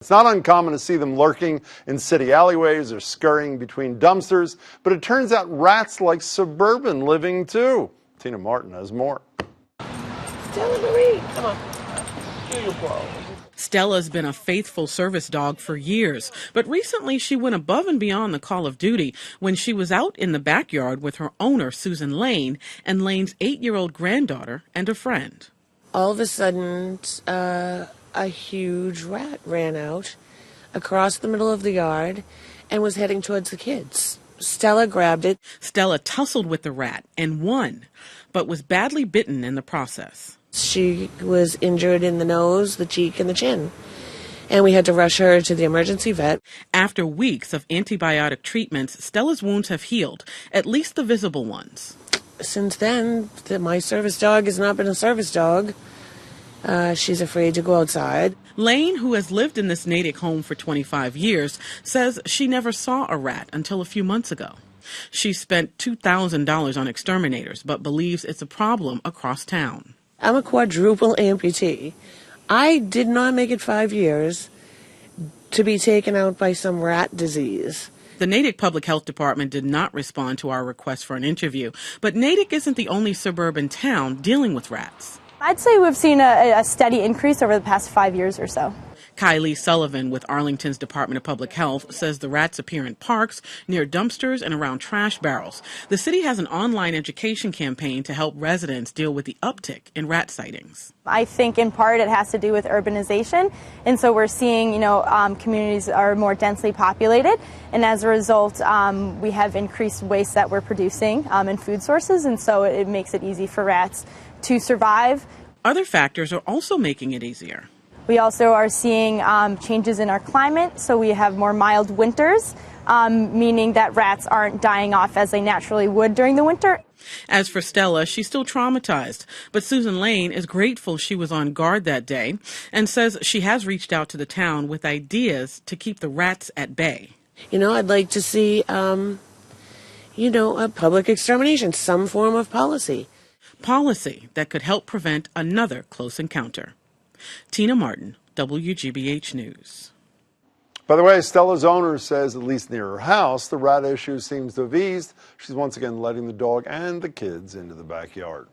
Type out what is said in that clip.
It's not uncommon to see them lurking in city alleyways or scurrying between dumpsters, but it turns out rats like suburban living too. Tina Martin has more. Stella Marie, come on. Here you go. Stella's been a faithful service dog for years, but recently she went above and beyond the call of duty when she was out in the backyard with her owner, Susan Lane, and Lane's 8-year-old granddaughter and a friend. All of a sudden, a huge rat ran out across the middle of the yard and was heading towards the kids. Stella grabbed it. Stella tussled with the rat and won, but was badly bitten in the process. She was injured in the nose, the cheek, and the chin, and we had to rush her to the emergency vet. After weeks of antibiotic treatments, Stella's wounds have healed, at least the visible ones. Since then, my service dog has not been a service dog. She's afraid to go outside. Lane, who has lived in this Natick home for 25 years, says she never saw a rat until a few months ago. She spent $2,000 on exterminators, but believes it's a problem across town. I'm a quadruple amputee. I did not make it 5 years to be taken out by some rat disease. The Natick Public Health Department did not respond to our request for an interview, but Natick isn't the only suburban town dealing with rats. I'd say we've seen a steady increase over the past 5 years or so. Kylie Sullivan with Arlington's Department of Public Health says the rats appear in parks, near dumpsters, and around trash barrels. The city has an online education campaign to help residents deal with the uptick in rat sightings. I think in part it has to do with urbanization, and so we're seeing, communities are more densely populated, and as a result, we have increased waste that we're producing in food sources, and so it makes it easy for rats to survive. Other factors are also making it easier. We also are seeing changes in our climate, so we have more mild winters, meaning that rats aren't dying off as they naturally would during the winter. As for Stella, she's still traumatized, but Susan Lane is grateful she was on guard that day and says she has reached out to the town with ideas to keep the rats at bay. I'd like to see, a public extermination, some form of policy. Policy that could help prevent another close encounter. Tina Martin, WGBH News. By the way, Stella's owner says, at least near her house, the rat issue seems to have eased. She's once again letting the dog and the kids into the backyard.